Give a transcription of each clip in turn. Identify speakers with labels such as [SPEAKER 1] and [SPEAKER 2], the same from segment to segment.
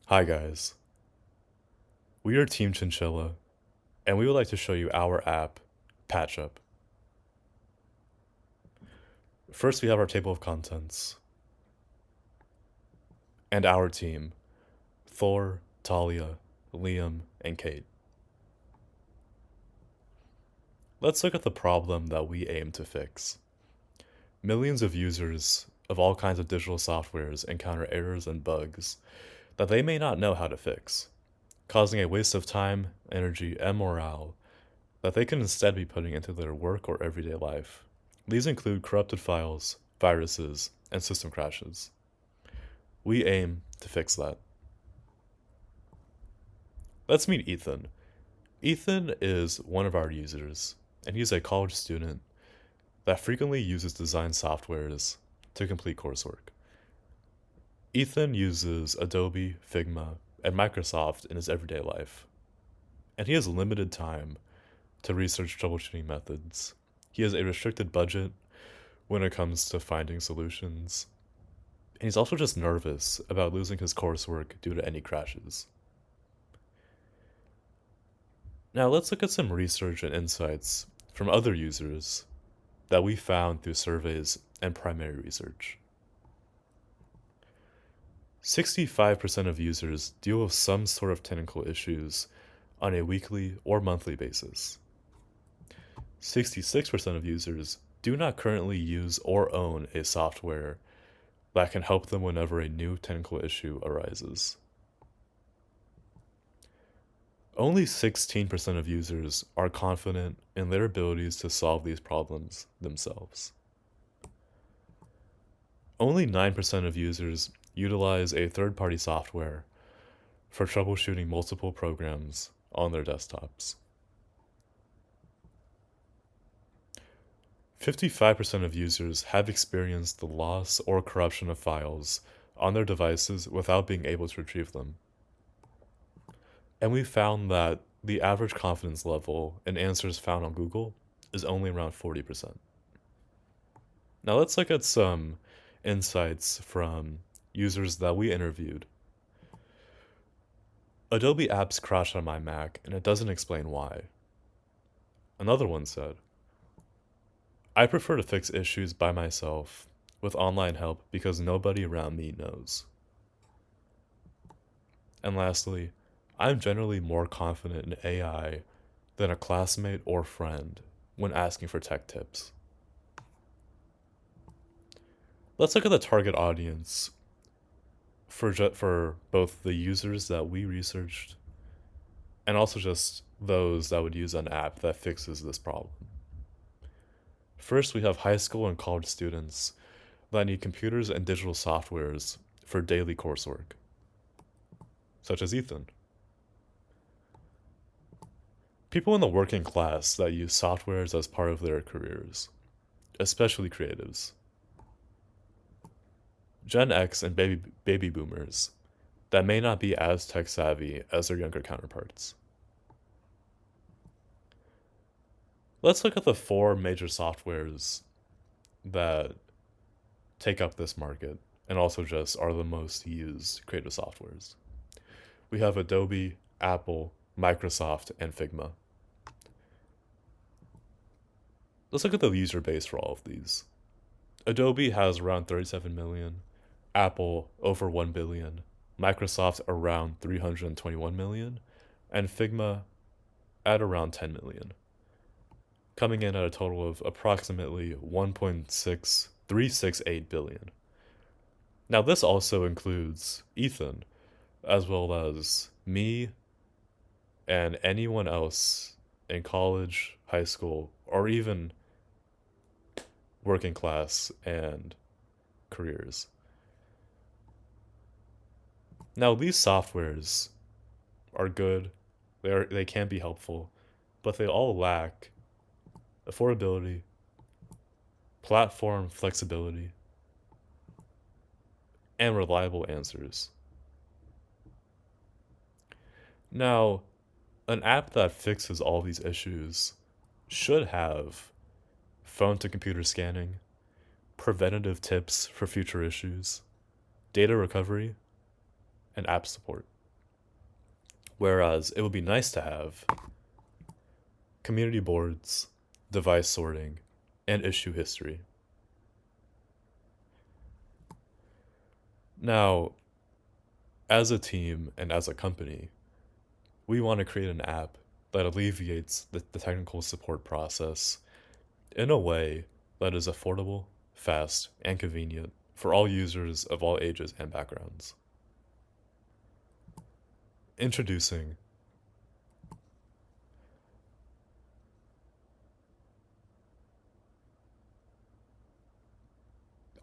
[SPEAKER 1] Hi guys, we are Team Chinchilla, and we would like to show you our app, PatchUp. First, we have our table of contents, and our team, Thor, Talia, Liam, and Kate. Let's look at the problem that we aim to fix. Millions of users of all kinds of digital softwares encounter errors and bugs that they may not know how to fix, causing a waste of time, energy, and morale that they can instead be putting into their work or everyday life. These include corrupted files, viruses, and system crashes. We aim to fix that. Let's meet Ethan. Ethan is one of our users, and he's a college student that frequently uses design softwares to complete coursework. Ethan uses Adobe, Figma, and Microsoft in his everyday life, and he has limited time to research troubleshooting methods. He has a restricted budget when it comes to finding solutions, and he's also just nervous about losing his coursework due to any crashes. Now let's look at some research and insights from other users that we found through surveys and primary research. 65% of users deal with some sort of technical issues on a weekly or monthly basis. 66% of users do not currently use or own a software that can help them whenever a new technical issue arises. Only 16% of users are confident in their abilities to solve these problems themselves. Only 9% of users utilize a third-party software for troubleshooting multiple programs on their desktops. 55% of users have experienced the loss or corruption of files on their devices without being able to retrieve them. And we found that the average confidence level in answers found on Google is only around 40%. Now let's look at some insights from users that we interviewed. Adobe apps crashed on my Mac and it doesn't explain why. Another one said, I prefer to fix issues by myself with online help because nobody around me knows. And lastly, I'm generally more confident in AI than a classmate or friend when asking for tech tips. Let's look at the target audience for both the users that we researched and also just those that would use an app that fixes this problem. First, we have high school and college students that need computers and digital softwares for daily coursework, such as Ethan. People in the working class that use softwares as part of their careers, especially creatives. Gen X and baby boomers that may not be as tech savvy as their younger counterparts. Let's look at the four major softwares that take up this market and also just are the most used creative softwares. We have Adobe, Apple, Microsoft, and Figma. Let's look at the user base for all of these. Adobe has around 37 million, Apple over 1 billion, Microsoft around 321 million, and Figma at around 10 million, coming in at a total of approximately 1.6368 billion. Now this also includes Ethan, as well as me and anyone else in college, high school, or even working class and careers. Now these softwares are good, they can be helpful, but they all lack affordability, platform flexibility, and reliable answers. Now, an app that fixes all these issues should have phone to computer scanning, preventative tips for future issues, data recovery, and app support. Whereas it would be nice to have community boards, device sorting, and issue history. Now, as a team and as a company, we want to create an app that alleviates the technical support process in a way that is affordable, fast, and convenient for all users of all ages and backgrounds. Introducing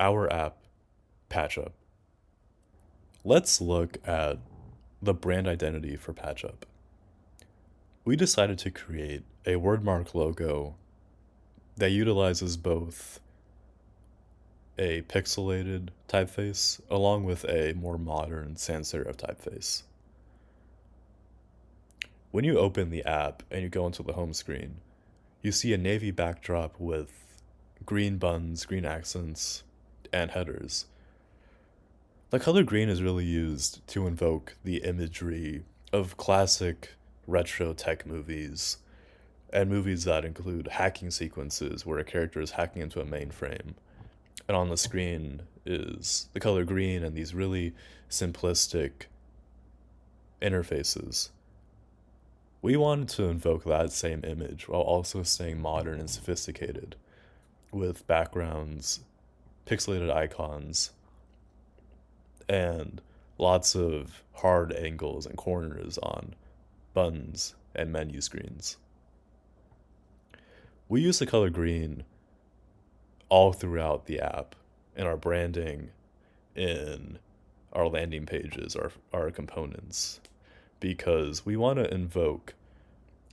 [SPEAKER 1] our app, PatchUp. Let's look at the brand identity for PatchUp. We decided to create a wordmark logo that utilizes both a pixelated typeface along with a more modern sans serif typeface. When you open the app and you go into the home screen, you see a navy backdrop with green buttons, green accents, and headers. The color green is really used to invoke the imagery of classic retro tech movies and movies that include hacking sequences where a character is hacking into a mainframe. And on the screen is the color green and these really simplistic interfaces. We wanted to invoke that same image while also staying modern and sophisticated with backgrounds, pixelated icons, and lots of hard angles and corners on buttons and menu screens. We use the color green all throughout the app in our branding, in our landing pages, our components, because we want to invoke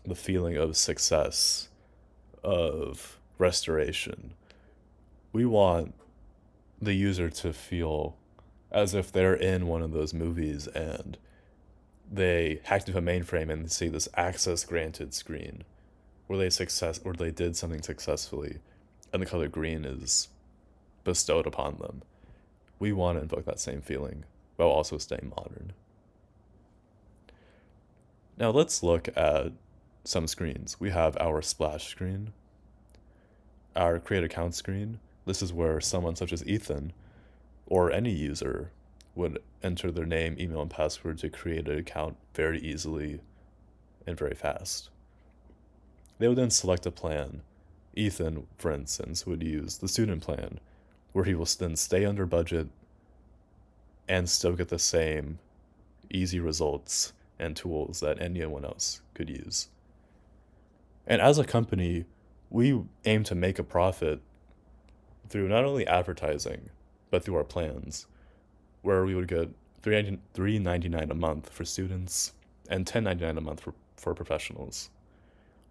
[SPEAKER 1] the feeling of success, of restoration. We want the user to feel as if they're in one of those movies and they hacked into a mainframe and see this access granted screen where they did something successfully and the color green is bestowed upon them. We want to invoke that same feeling while also staying modern. Now let's look at some screens. We have our splash screen, our create account screen. This is where someone such as Ethan or any user would enter their name, email, and password to create an account very easily and very fast. They would then select a plan. Ethan, for instance, would use the student plan, where he will then stay under budget and still get the same easy results and tools that anyone else could use. And as a company, we aim to make a profit through not only advertising, but through our plans, where we would get $3.99 a month for students and $10.99 a month for professionals.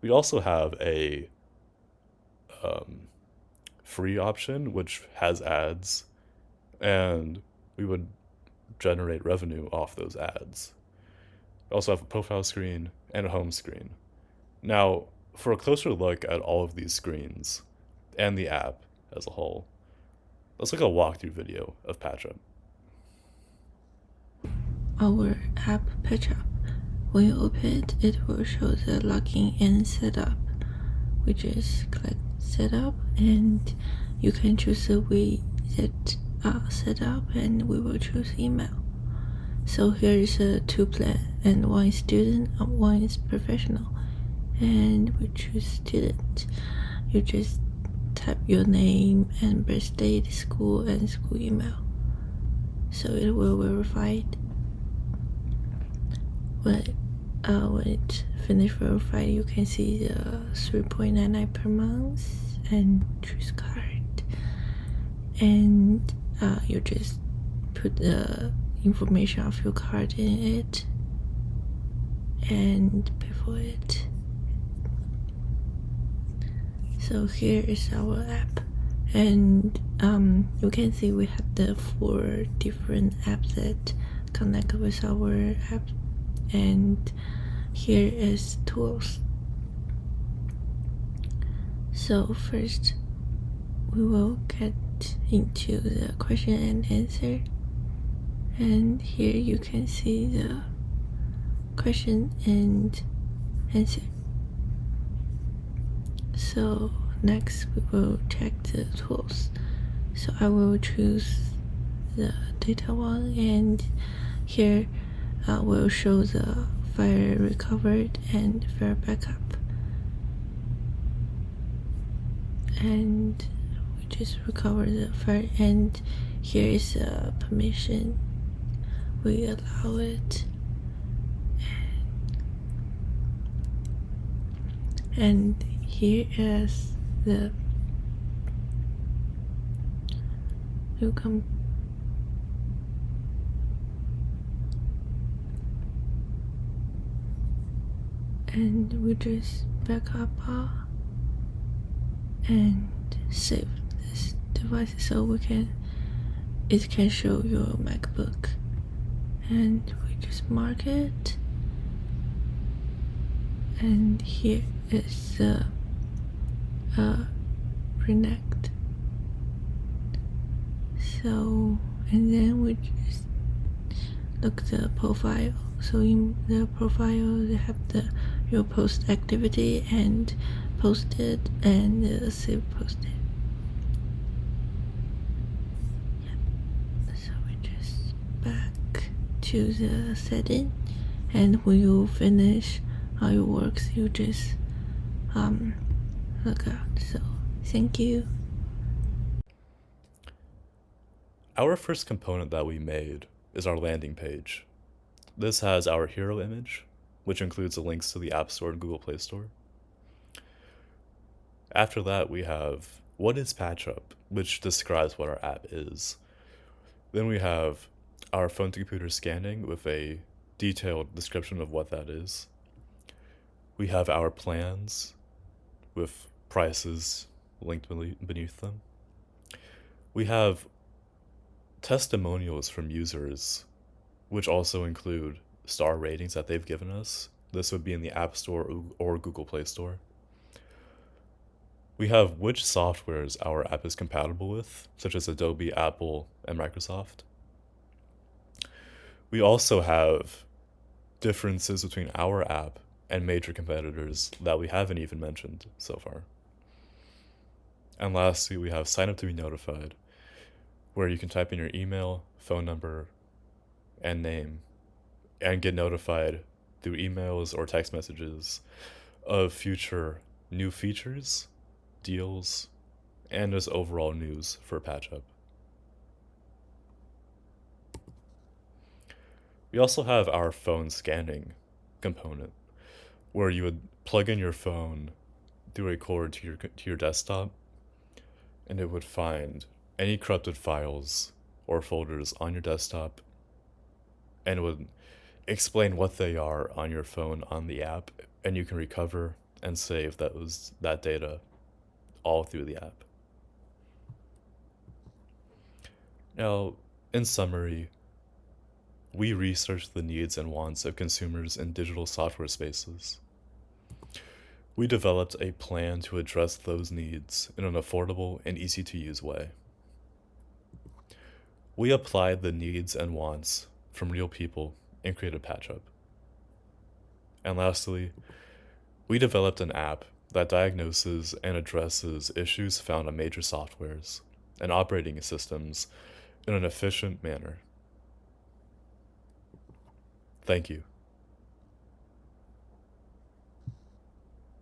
[SPEAKER 1] We also have a free option, which has ads, and we would generate revenue off those ads. We also have a profile screen and a home screen. Now, for a closer look at all of these screens and the app as a whole, let's look at a walkthrough video of PatchUp.
[SPEAKER 2] Our app PatchUp. When you open it, it will show the login and setup. We just click setup and you can choose the way that set up and we will choose email. So here is a two plan and one is student and one is professional. And we choose student. You just type your name and birth date, school and school email. So it will verify it. When it finished verified, you can see the $3.99 per month and choose card. And you just put the information of your card in it and pay for it. So here is our app, and you can see we have the 4 different apps that connect with our app, and here is tools. So first we will get into the question and answer, and here you can see the question and answer. So next we will check the tools. So I will choose the data one, and here will show the file recovered and file backup. And we just recover the file, and here is a permission. We allow it, and here is the new and we just back up and save this device so it can show your MacBook, and we just mark it, and here is reconnect. So, and then we just look the profile. So in the profile they have your post activity and posted and save posted. Yeah. So we just back to the setting, and when you finish all your works, you just log out. So thank you.
[SPEAKER 1] Our first component that we made is our landing page. This has our hero image, which includes the links to the App Store and Google Play Store. After that, we have what is PatchUp, which describes what our app is. Then we have our phone to computer scanning with a detailed description of what that is. We have our plans with prices linked beneath them. We have testimonials from users, which also include star ratings that they've given us. This would be in the App Store or Google Play Store. We have which softwares our app is compatible with, such as Adobe, Apple, and Microsoft. We also have differences between our app and major competitors that we haven't even mentioned so far. And lastly, we have sign up to be notified, where you can type in your email, phone number, and name, and get notified through emails or text messages of future new features, deals, and just overall news for PatchUp. We also have our phone scanning component, where you would plug in your phone through a cord to your desktop, and it would find any corrupted files or folders on your desktop, and it would explain what they are on your phone on the app, and you can recover and save that data all through the app. Now, in summary, we researched the needs and wants of consumers in digital software spaces. We developed a plan to address those needs in an affordable and easy to use way. We applied the needs and wants from real people and created PatchUp. And lastly, we developed an app that diagnoses and addresses issues found on major softwares and operating systems in an efficient manner. Thank you.